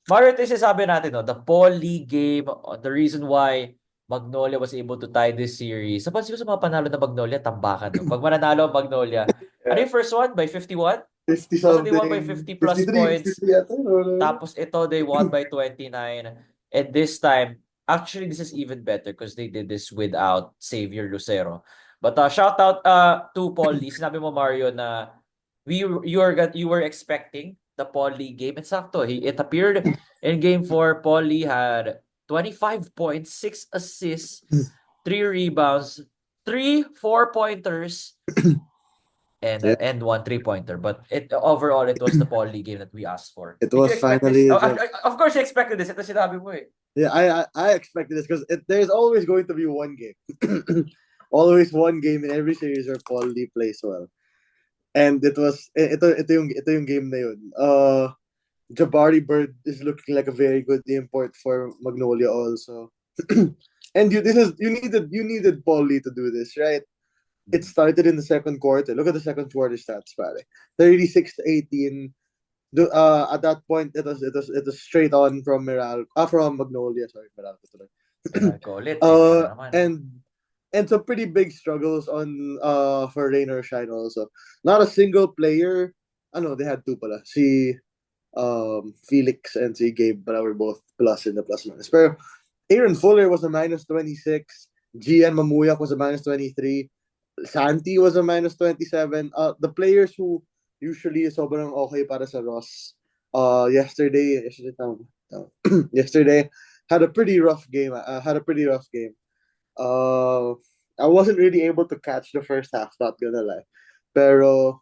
Mario, ito yung sinasabi natin, no? The Poly game, the reason why Magnolia was able to tie this series. Napansin ko sa mga panalo na Magnolia, tambakan, no? Pag mananalo ang Magnolia, ano Yeah. yung first one? By 51? 50 Basta they won by something, 50 plus 53, points. 53 yata. No. Tapos ito, they won by 29. And this time, actually, this is even better because they did this without Xavier Lucero. But shout out to Paul Lee. Sinabi mo, Mario, na you were expecting the Paul Lee game. It's sakto. It appeared in game 4. Paul Lee had 25 points, 6 assists, 3 rebounds, 3 4-pointers, Yeah, and one 3-pointer. But overall, it was the Paul Lee game that we asked for. it Did you was expect this? finally Oh, the of course, you expected this. Ito sinabi mo eh. yeah. I expected this because there's always going to be one game, always one game in every series where Paul Lee plays well, and ito yung game na yun. Jabari Bird is looking like a very good import for Magnolia also. And you needed Paul Lee to do this, right? It started in the second quarter. Look at the second quarter stats, pare. 36-18. At that point, it was straight on from from Magnolia. Sorry, Meralco tuloy. Meralco ulit eh. Ito na naman. And some pretty big struggles on for Rain or Shine also. Not a single player. Ano, they had two pala. Si Felix and si Gabe, but were both plus in the plus minus. Pero Aaron Fuller was a minus 26. Gian Mamuyak was a minus 23. Santi was a minus 27. The players who usually sobrang okay para sa Ross. Yesterday had a pretty rough game. Had a pretty rough game. Uh, I wasn't really able to catch the first half. Not gonna lie, pero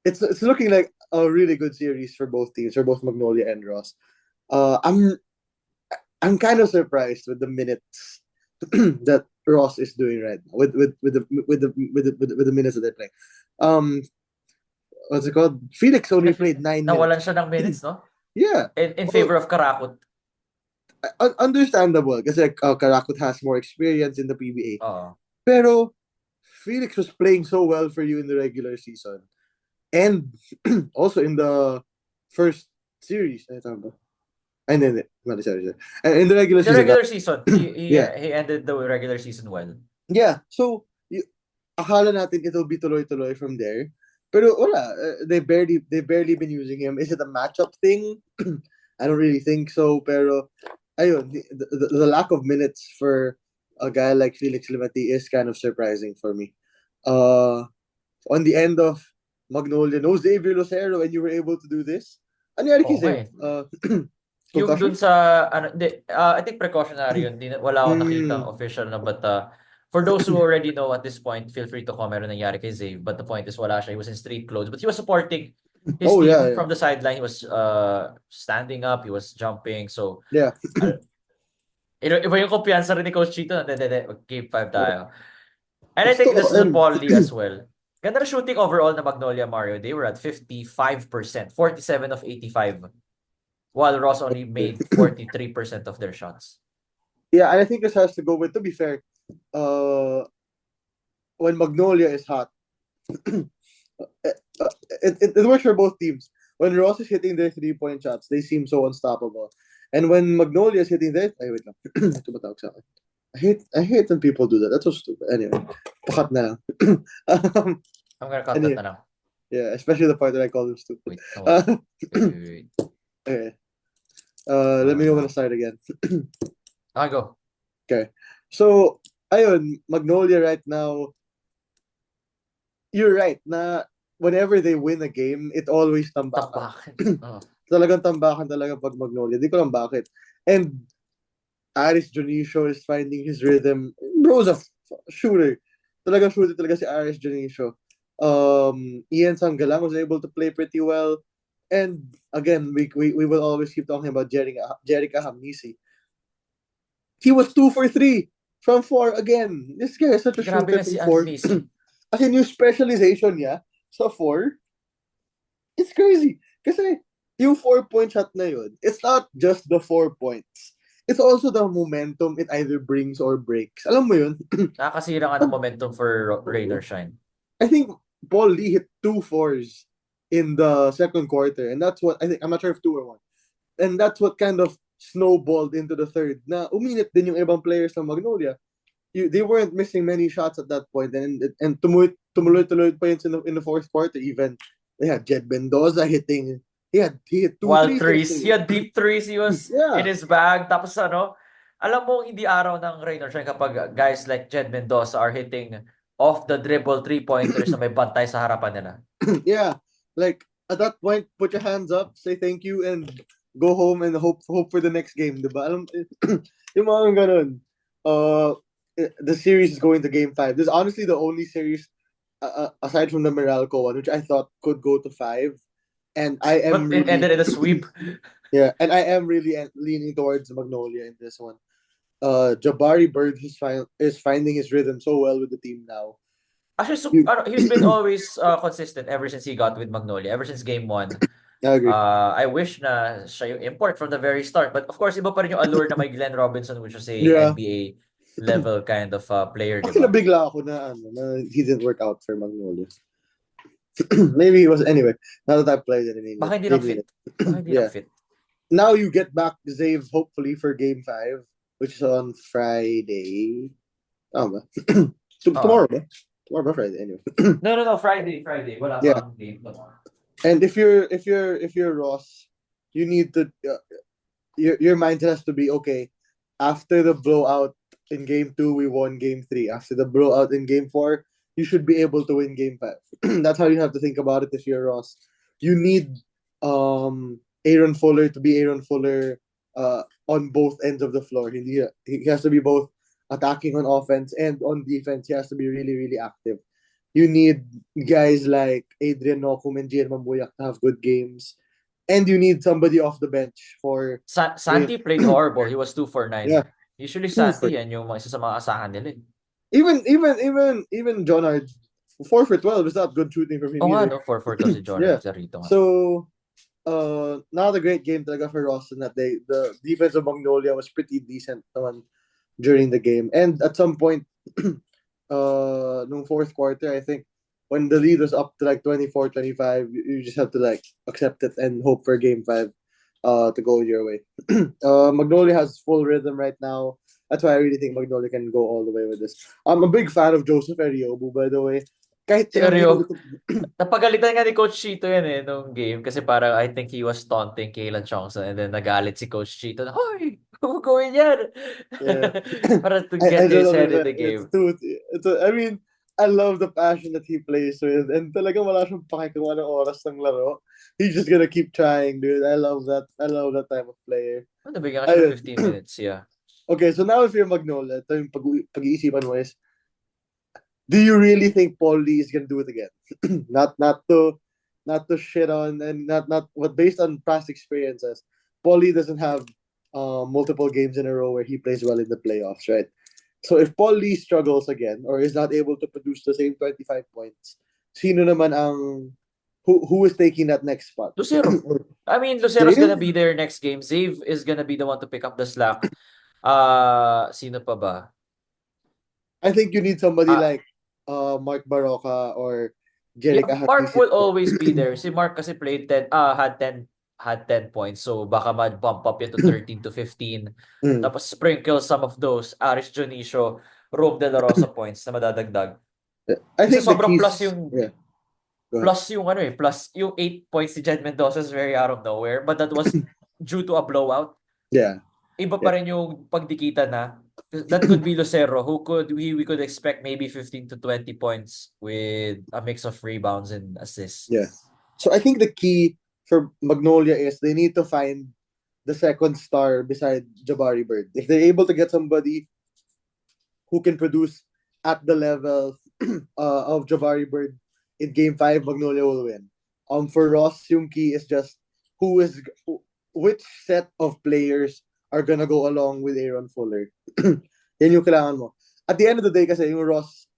it's looking like a really good series for both teams, for both Magnolia and Ross. Uh, I'm I'm kind of surprised with the minutes that Ross is doing right now with the minutes that they're playing. Um, what's it called? Felix only played 9 minutes. Nawalan siya ng minutes, no? Yeah, In well, favor of Karakut. understandable kasi Karakut has more experience in the PBA. Oo. Pero Felix was playing so well for you in the regular season and also in the first series. Ay, tama ba? Ay, hindi. Mali, sorry. In the regular In the season, regular season, yeah. he ended the regular season well. Yeah, so akala natin it'll be tuloy-tuloy from there. Pero wala, they barely been using him. Is it a matchup thing? I don't really think so. Pero ayun, the lack of minutes for a guy like Felix Limati is kind of surprising for me. Uh, on the end of Magnolia, no Xavier Lucero, and you were able to do this. Ano nangyari kay Oo nga Xavier? eh. Yung Concussion? dun sa, ano, I think precautionary yun. Wala akong nakitang Mm. official na, but for those who already know at this point, feel free to comment ano nangyari kay Zave. But the point is, wala siya. He was in street clothes. But he was supporting his Oh yeah, team yeah, from the sideline. He was standing up. He was jumping. So, yeah. iba yung kumpiyansa rin ni Coach Chito. Hindi. Game 5 Yeah. tayo. And I think Gusto this is a and Paul Lee as well. Ganda na shooting overall na Magnolia Mario. They were at 55%, 47 of 85. While Ross only made 43% of their shots. yeah, and I think this has to go with, to be fair, uh, when Magnolia is hot, it works for both teams. When Ross is hitting their 3-point shots, they seem so unstoppable. And when Magnolia is hitting their, ay, wait lang. Tumatawag sa akin. I hate when people do that. That's so stupid. Anyway, pakat na lang. um, I'm gonna cut that anyway, na lang. yeah, especially the part that I call them stupid. Wait, hold on. Wait. Okay. Let me know when to No. start again. Okay, go. Okay. So, ayun, Magnolia right now, you're right na whenever they win a game, it always tambakan. Tapakan. Oh. Talagang tambakan talaga pag Magnolia. Di ko lang bakit. And Aris Jonicio is finding his rhythm. Bro's a shooter. Talagang shooter talaga si Aris Jonicio. Ian Sangalang was able to play pretty well. And again, we will always keep talking about Jerica Hamisi. He was 2 for 3 from 4 again. This guy is such a Grabe shooter na si from 4. Anisi. As in, yung specialization niya sa 4, it's crazy. Kasi yung 4-point shot na yun, it's not just the 4 points. It's also the momentum it either brings or breaks. Alam mo yun? Nakakasira ka ng momentum for Rain or Shine. I think Paul Lee hit 2 fours in the second quarter, and that's what I think. I'm not sure if 2 or 1. And that's what kind of snowballed into the third. Na uminit din yung ibang players ng Magnolia. They weren't missing many shots at that point, and tumuloy-tuloy pa yun in the fourth quarter. Even they had Jed Mendoza hitting. He hit two Wild threes threes. He yesterday. had deep threes. He was in Yeah, his bag. Tapos alam mo, hindi araw ng rain or shine kapag guys like Jed Mendoza are hitting off the dribble three-pointers na may bantay sa harapan nila. yeah. Like at that point, put your hands up, say thank you, and go home and hope for the next game, diba? Alam, yung mga ganun. The series is going to Game 5. This is honestly the only series aside from the Meralco one, which I thought could go to 5. And I am But it ended in a sweep. yeah, and I am really leaning towards Magnolia in this one. Jabari Bird is finding his rhythm so well with the team now. Actually, so, he's been always consistent ever since he got with Magnolia, ever since game 1. I agree. I wish na siya yung import from the very start. But of course, iba pa rin yung allure na may Glenn Robinson, which is a Yeah. NBA level kind of player, Kasi diba? nabigla ako na he didn't work out for Magnolia. Maybe he was anyway. Now that I played it, Baka hindi lang fit. Baka hindi lang fit. Now you get back Zave hopefully for Game 5, which is on Friday. Oh, ba? Tomorrow ba? Tomorrow ba Friday anyway. No, Friday. Wala Yeah. pang game tomorrow. And if you're Ross, you need to your mindset has to be okay. After the blowout in Game 2, we won Game 3. After the blowout in Game 4, you should be able to win Game 5. That's how you have to think about it if you're Ross. You need Aaron Fuller to be Aaron Fuller on both ends of the floor. He has to be both attacking on offense and on defense. He has to be really, really active. You need guys like Adrian Nocum and Gian Mambuyak to have good games. And you need somebody off the bench for... Santi played horrible. He was 2 for 9. Yeah. Usually Santi yan yung isa sa mga asahan nila. Even John Hart, 4 for 12 is not good shooting from him either. No? 4 for 12 si John Yeah. Rito. So, not a great game talaga for Roston that day. The defense of Magnolia was pretty decent naman during the game. And at some point, nung fourth quarter, I think, when the lead was up to like 24-25, you just have to like accept it and hope for Game 5 to go your way. Magnolia has full rhythm right now. That's why I really think Magnolia can go all the way with this. I'm a big fan of Joseph Ariobu, by the way. Kahit napagalitan nga ni Coach Chito yan nung game kasi parang I think he was taunting Kaylan Chongson and then nagalit si Coach Chito na, hoy, huwag gawin yan. Yeah. Para to get his head in the game. I mean, I love the passion that he plays with, and talagang wala siyang pakikawa ng oras ng laro. He's just gonna keep trying, dude. I love that type of player. Nabigyan ka siya 15 minutes, yeah. Okay, so now if you're Magnolia, ito yung pag-iisipan mo is, do you really think Paul Lee is gonna do it again? not to shit on, and not but based on past experiences, Paul Lee doesn't have multiple games in a row where he plays well in the playoffs, right? So if Paul Lee struggles again or is not able to produce the same 25 points, sino naman ang who is taking that next spot? Lucero. I mean, Lucero's gonna be there next game. Zave is gonna be the one to pick up the slack. Sino pa ba? I think you need somebody like Mark Baroka or Jerick Ahati. Mark will always be there. Si Mark kasi played had 10 points. So baka ma-bump up yun to 13 to 15. Tapos sprinkle some of those Aris Dionisio, Rome De La Rosa points na madadagdag. I think sobrang plus yung plus yung 8 points si Jed Mendoza is very out of nowhere, but that was due to a blowout. Yeah. Iba pa rin yung pagdikita na. That could be Lucero, who we could expect maybe 15 to 20 points with a mix of rebounds and assists. Yeah. So I think the key for Magnolia is they need to find the second star beside Jabari Bird. If they're able to get somebody who can produce at the level of Jabari Bird in Game 5, Magnolia will win. For Ross, yung key is just which set of players are gonna go along with Aaron Fuller. Yan yung kailangan mo. At the end of the day kasi yung Ross,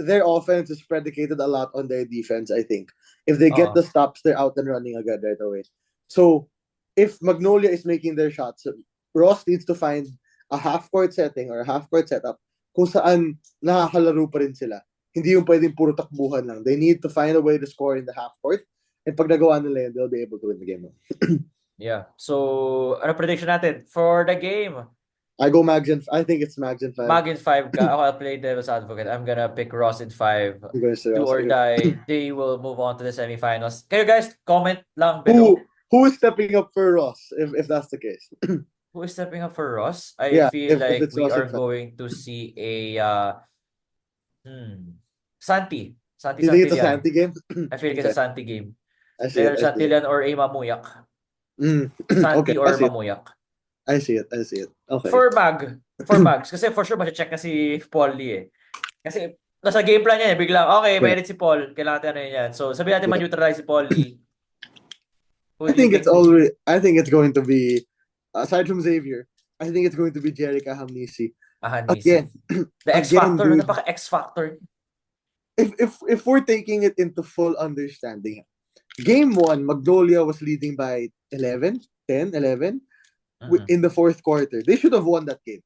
their offense is predicated a lot on their defense, I think. If they get the stops, they're out and running agad right away. So, if Magnolia is making their shots, Ross needs to find a half-court setting or a half-court setup kung saan nakakalaro pa rin sila. Hindi yung pwedeng puro takbuhan lang. They need to find a way to score in the half-court, and pag nagawa nila yun, they'll be able to win the game. Yeah. So, ano prediction natin for the game? I go Mags and I think it's Mags and 5. Mag in 5 ka. Ako, I'll play devil's advocate. I'm gonna pick Ross in 5. I'm going to say Do Ross. or Okay. die. They will move on to the semifinals. Kayo guys, comment lang below. Who is stepping up for Ross if that's the case? Who is stepping up for Ross? I Yeah, feel if like it's we Ross are and 5. going to see a Santi. Santi Do you think it's a Santillan. Santi game? I feel like it's Okay. a Santi game. I see it. Either I see it. Santillan or a Mamuyak. Okay, Santi I or see it. Mamuyak. I see it. I see it. Okay. For Mags. Kasi for sure, check na si Paul Lee eh. Kasi nasa game plan niya eh. Biglang, okay, Yeah. merit si Paul. Kailangan natin ano yan. So, sabihin natin Yeah. ma-neutralize si Paul Lee. Who I do you think think? I think it's going to be aside from Xavier. I think it's going to be Jerick Ahamnisi. Again, The X again, Factor. dude. Napaka-X Factor. If we're taking it into full understanding, game 1, Magnolia was leading by 11, 10, 11 in the fourth quarter. They should have won that game.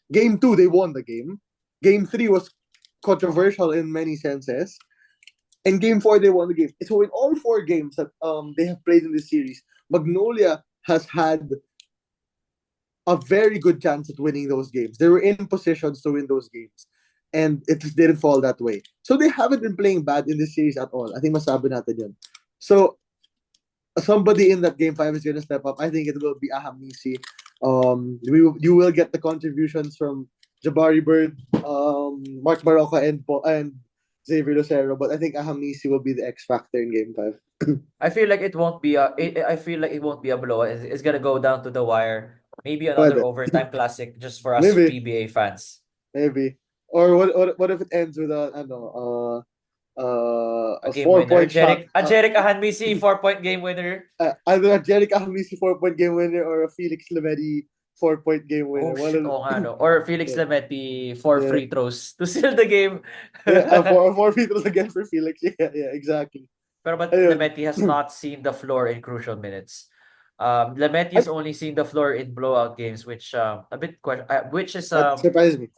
Game 2, they won the game. Game 3 was controversial in many senses. And game 4, they won the game. So in all 4 games that they have played in this series, Magnolia has had a very good chance at winning those games. They were in positions to win those games. And it just didn't fall that way. So they haven't been playing bad in this series at all. I think masabi natin yun. So somebody in that game 5 is going to step up. I think it will be Ahamisi. You will get the contributions from Jabari Bird, Mark Barroca, and Xavier Lucero, but I think Ahamisi will be the X factor in game 5. I feel like it won't be a blowout. It's gonna go down to the wire. Maybe another Pwede. overtime classic just for us Maybe. PBA fans. Maybe. Or what if it ends with a A game 4-point winner. shot? Jerick Ahanmisi 4-point game winner. Either a Jerick Ahamisi 4-point game winner or a Felix Lemedi 4-point game winner. Oh shit, nga no. Or Felix Lemeti 4 Yeah. free throws to seal the game. Yeah, four free throws again for Felix. Yeah, exactly. But Ayun. Lemeti has not seen the floor in crucial minutes. Lemeti has only seen the floor in blowout games, which which is That surprised me.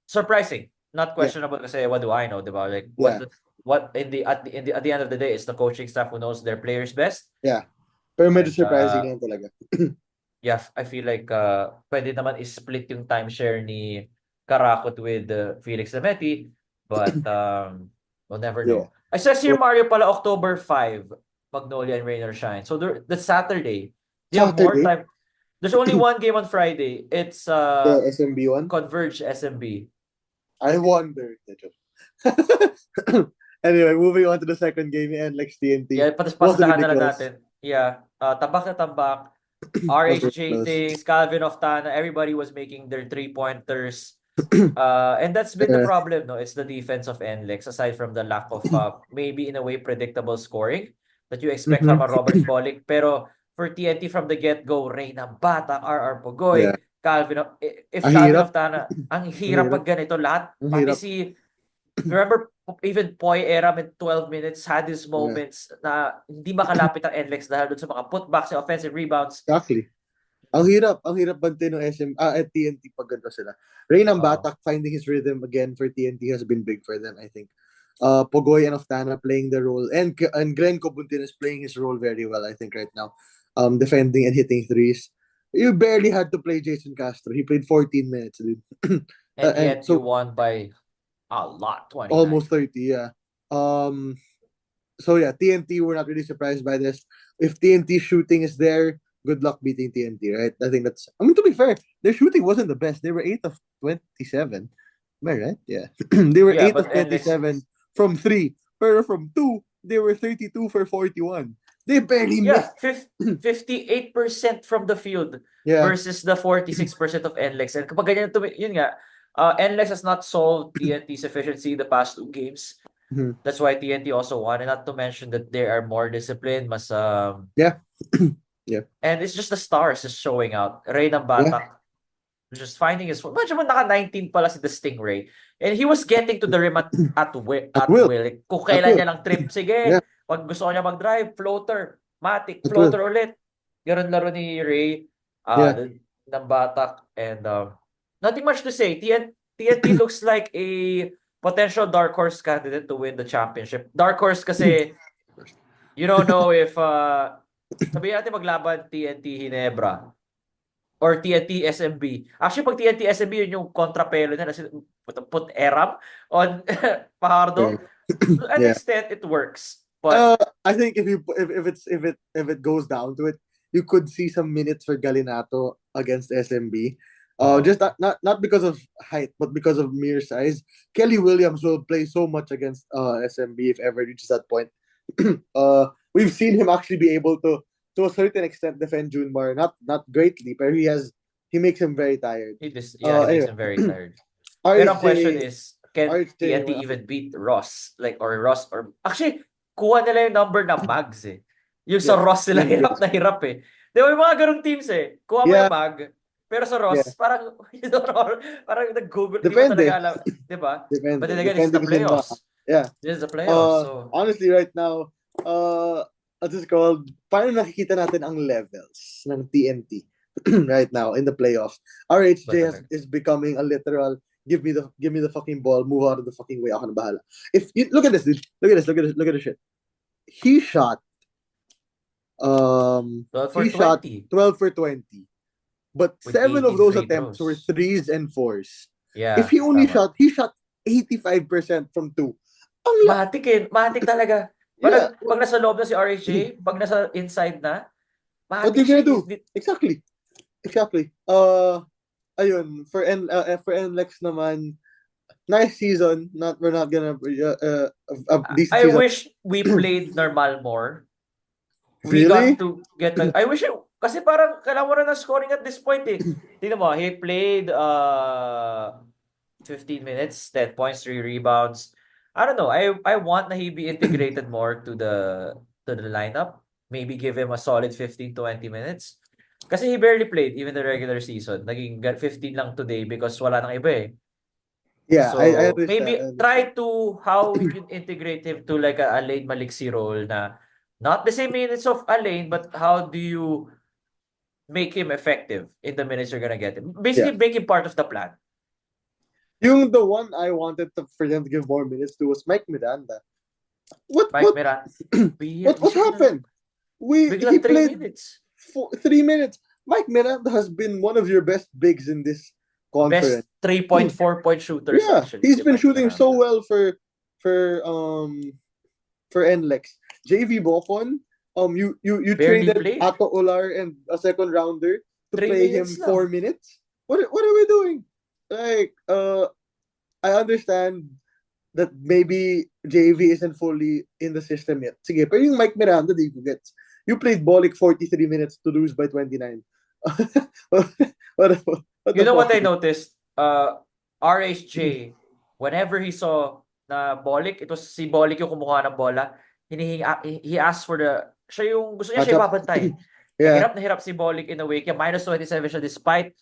surprising, not questionable. Kasi what do I know, diba? Like what at the end of the day, it's the coaching staff who knows their players best. Yeah, pero medyo And, surprising lang talaga. Yeah, I feel like pwede naman is-split yung timeshare ni Karakot with Felix Lemeti, but we'll never know. I says here, Mario, pala October 5, Magnolia and Rain or Shine. So the Saturday, they have more time. There's only one game on Friday. It's the SMB one. Converge SMB. I wonder. Anyway, moving on to the second game and like TNT. Yeah, patas-pasahan na lang natin. Yeah, tabak na tabak. RHJ things, Calvin Oftana, everybody was making their 3-pointers. And that's been the problem, no? It's the defense of NLEX, aside from the lack of maybe in a way predictable scoring that you expect from a Robert Bolick. Pero for TNT from the get-go, Reyna Bata, RR Pogoy, Calvin, Calvin Oftana, ang hirap pag ganito lahat. Pati si, remember, even Poy era with 12 minutes had his moments na hindi makalapit ang NLEX dahil dun sa mga putbacks and offensive rebounds. Exactly. Ang hirap bante ng at TNT pag ganito sila. Reyna Batak finding his rhythm again for TNT has been big for them, I think. Pogoy and Oftana playing the role, and Glenn Cobuntin is playing his role very well, I think, right now. Defending and hitting threes. You barely had to play Jason Castro. He played 14 minutes, dude. And yet you won by a lot, 29. Almost 30, yeah. So yeah, TNT, we're not really surprised by this. If TNT shooting is there, good luck beating TNT, right? I think that's, I mean, to be fair, their shooting wasn't the best. They were 8 of 27. Am I right? Yeah. They were 8 of 27 from 3. Pero from 2, they were 32 for 41. They barely missed. 58% from the field versus the 46% of NLEX. And kapag ganyan, yun nga, NLEX has not solved TNT's efficiency the past 2 games. That's why TNT also won. And not to mention that they are more disciplined. Mas, yeah. And it's just the stars just showing out. Reyna Batak just finding his... Imagine mo, naka-19 pala si the Stingray. And he was getting to the rim at will. Kung kailan niya lang trip, sige. Pag gusto niya mag-drive, floater, matic, floater ulit. Ganun laro ni Ray ng Batak. And nothing much to say. TNT looks like a potential dark horse candidate to win the championship. Dark horse kasi you don't know if sabihin natin maglaban TNT Ginebra or TNT SMB. Actually, pag TNT SMB, yun yung kontrapelo na kasi put Eram on Okay. Fajardo. To an Yeah. extent, it works. But I think if it goes down to it, you could see some minutes for Galinato against SMB. oo. Just not because of height, but because of mere size. Kelly Williams will play so much against SMB if ever reaches that point. We've seen him actually be able to a certain extent defend Junmar, not greatly, but he makes him very tired. He makes Anyway, him very tired. Pero ang question RHJ is, can RHJ TNT even beat Ross? Like, or Ross, or actually, kuha nila yung number na Mags eh. Yung sa yeah, Ross sila team hirap base. na hirap eh. Di ba yung mga ganong teams eh? Kuha mo yung Yeah, Mag, pero sa yeah. Ross, parang, you don't know, parang nag-google, di mo talaga Depende. alam. Di ba? But then again, it's Depende the kasi playoffs. yeah. This is the playoffs, so Honestly, right now, what's this called? Paano nakikita natin ang levels ng TNT right now in the playoffs? ba RHJ talaga? is becoming a literal give me the fucking ball, move out of the fucking way, ako na bahala. If you look at this, dude, look at this shit. He shot 12 for he shot 20 12 for 20. But with 7 of 18 those free attempts were throws. threes and fours. If Yeah, he only tama. shot, he shot 85% from two. Ang Matik eh. Matik talaga. yeah, Pag nasa loob na si RHJ, pag nasa inside na, what matik are you siya. gonna do? Exactly. Exactly. Ayun, for NLEX naman, nice season. We're not gonna a decent I season. wish we played normal more. We got Really? to get I wish kasi parang kailangan mo na ng scoring at this point eh. Tingnan mo, he played 15 minutes, 10 points, 3 rebounds. I don't know. I want na he be integrated more to the lineup. Maybe give him a solid 15 20 minutes. Kasi he barely played even the regular season. Naging 15 lang today because wala nang iba eh. Yeah, I So understand. I maybe understand. try to how we can integrate him to like a Alain Maliksi role na not the same minutes of Alain, but how do you make him effective in the minutes you're gonna get him? Yeah. Basically, make him part of the plan. Yung the one I wanted for them to give more minutes to was Mike Miranda. What Mike what Miranda, what happened? He biglang 3 played minutes. 3 minutes. Mike Miranda has been one of your best bigs in this Best conference. 3.4 point shooters Yeah, actually, he's si been Mike shooting so Miranda. well for um for NLEX. JV Bocon, you Barely traded played. Ato Olar and a second rounder to 3 play him minutes lang. 4 minutes. What are we doing? Like I understand that maybe JV isn't fully in the system yet. Sige, pero yung Mike Miranda, di ko gets. You played Bolic 43 minutes to lose by 29. What You the know what fuck? I noticed? RHJ, whenever he saw na Bolik, it was si Bolik yung kumuha ng bola, he asked for gusto niya siya Matchup? ibabantay. Kaya Yeah. hirap na hirap si Bolik in a way. Kaya minus 27 siya despite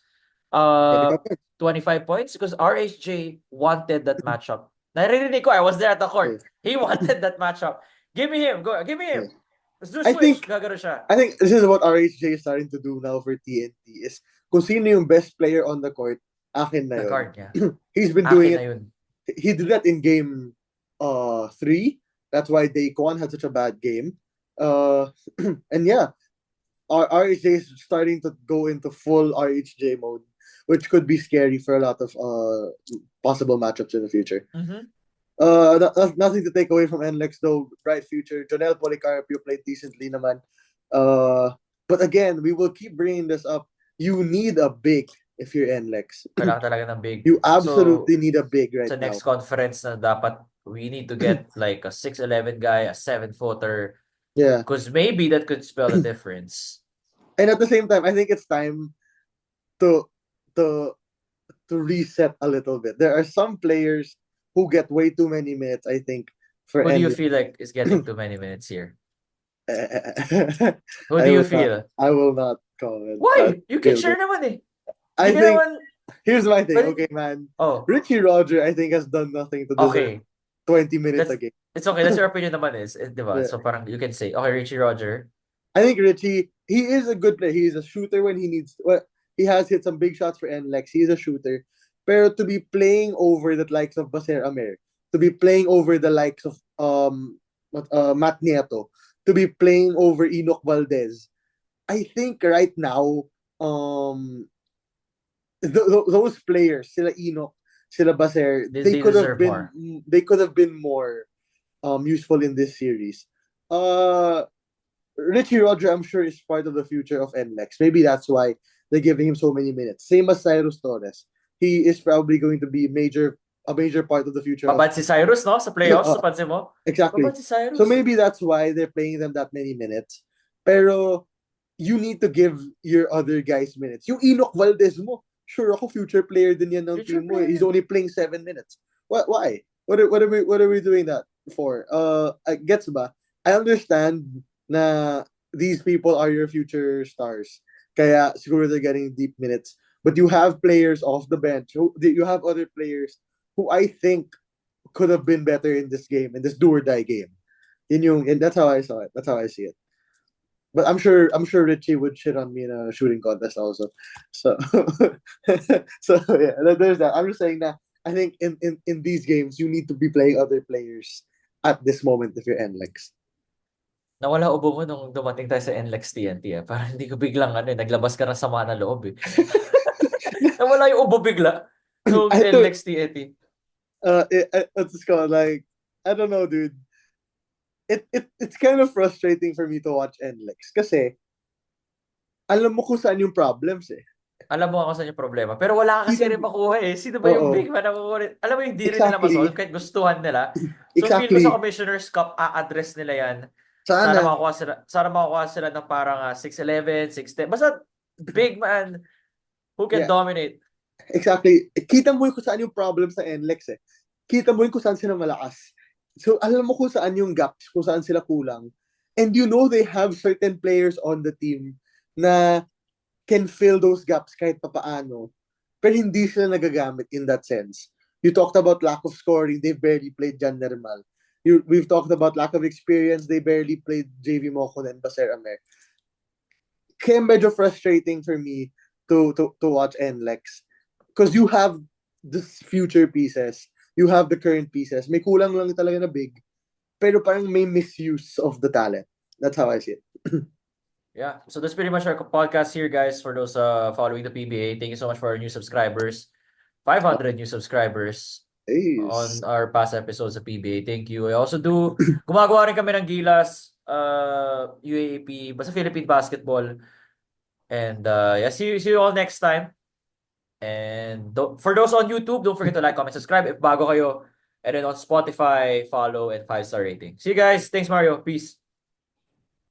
25 points. 25 points because RHJ wanted that matchup. Naririnig ko, I was there at the Yeah. court. He wanted that matchup. Give me him. Go, give me Yeah. him. Let's do a I switch. think Gagano siya. I think this is what RHJ is starting to do now for TNT is kung sino yung best player on the court, akin na The yun. guard niya. He's been doing Akin it. na yun. He did that in game 3. That's why Daquan had such a bad game. And yeah, RHJ is starting to go into full RHJ mode, which could be scary for a lot of possible matchups in the future. Mm-hmm. Nothing to take away from NLEX though. Bright future. Jonel Policarpio played decently naman. But again, we will keep bringing this up. You need a big if you're NLEX. Kailangan talaga ng big. You So, absolutely need a big right sa now. next conference na dapat we need to get like a 6'11" guy, a 7-footer. Yeah. Because maybe that could spell a difference. And at the same time, I think it's time to to reset a little bit. There are some players who get way too many minutes, I think, for Who do you NLEX. feel like is getting too many minutes here? Who I do you will feel? I will not comment. Why? You can share naman eh. I Hindi ka think naman, here's my thing. Pwede- Okay, man. oh, Richie Roger, I think, has done nothing to deserve okay. 20 minutes That's a game. It's okay. That's your opinion naman di ba? Yeah. So parang you can say, okay, Richie Roger. I think Richie, he is a good player. He is a shooter when he needs. Well, he has hit some big shots for NLEX. He is a shooter. Pero to be playing over the likes of Baser Amer, to be playing over the likes of Matt Nieto, to be playing over Enoch Valdez. I think right now, um, those players, sila Enoch, sila Baser, They deserve more. they could have been more useful in this series. Uh, Richie Roger, I'm sure, is part of the future of NLEX. Maybe that's why they're giving him so many minutes. Same as Cyrus Torres. He is probably going to be a major part of the future of Babad si Cyrus, no? Sa playoffs, uh, napansin mo? exactly. Babad si So Cyrus. maybe that's why they're playing them that many minutes. Pero you need to give your other guys minutes. Yung Enoch Valdez mo, sure ako future player din yan ng Future team mo. He's player. only playing 7 minutes. Why? What are we doing that for? Gets ba? I understand na these people are your future stars. Kaya siguro they're getting deep minutes. But you have players off the bench. You have other players who I think could have been better in this game, in this do or die game. And that's how I saw it. That's how I see it. But I'm sure Richie would shit on me in a shooting contest also. So so yeah, there's that. I'm just saying that I think in these games you need to be playing other players at this moment if you're NLEX. Nawala ubo mo nung dumating tayo sa NLEX TNT, ah. Parang hindi ko biglang, naglabas ka ng sama na loob, eh. Nawala yung ubo bigla nung I thought NLEX TNT. it's called like I don't know, dude. It's kind of frustrating for me to watch NLEX kasi alam mo kung saan yung problems eh. Alam mo ako saan yung problema. Pero wala ka kasi Kita, rin makuha, eh. Sino ba yung big oo, man na kukunin? Alam mo, hindi rin nila exactly, masolve kahit gustuhan nila. So, feel ko sa exactly. Commissioner's Cup, a-address nila yan. Sana, Sana makakuha sila ng parang 6'11", 6'10". Basta big man who can yeah, dominate. exactly. Kita mo yung kung saan yung problems ng NLEX eh. Kita mo yung kung saan sila malakas. So, alam mo kung saan yung gaps, kung saan sila kulang. And you know they have certain players on the team na can fill those gaps kahit papaano. Pero hindi sila nagagamit in that sense. You talked about lack of scoring, they barely played Jan Nermal. We've talked about lack of experience, they barely played JV Mocon and Baser Amer. Kaya medyo frustrating for me to watch NLEX. Because you have the future pieces, you have the current pieces. May kulang lang talaga na big, pero parang may misuse of the talent. That's how I see it. Yeah, so that's pretty much our podcast here, guys, for those following the PBA. Thank you so much for our new subscribers. 500 new subscribers Ace. on our past episodes of PBA. Thank you. I also do, gumagawa rin kami ng Gilas, UAAP, basta Philippine Basketball. And yeah, see you all next time. And for those on YouTube, don't forget to like, comment, subscribe if bago kayo. And then on Spotify, follow and 5-star rating. See you guys. Thanks, Mario. Peace.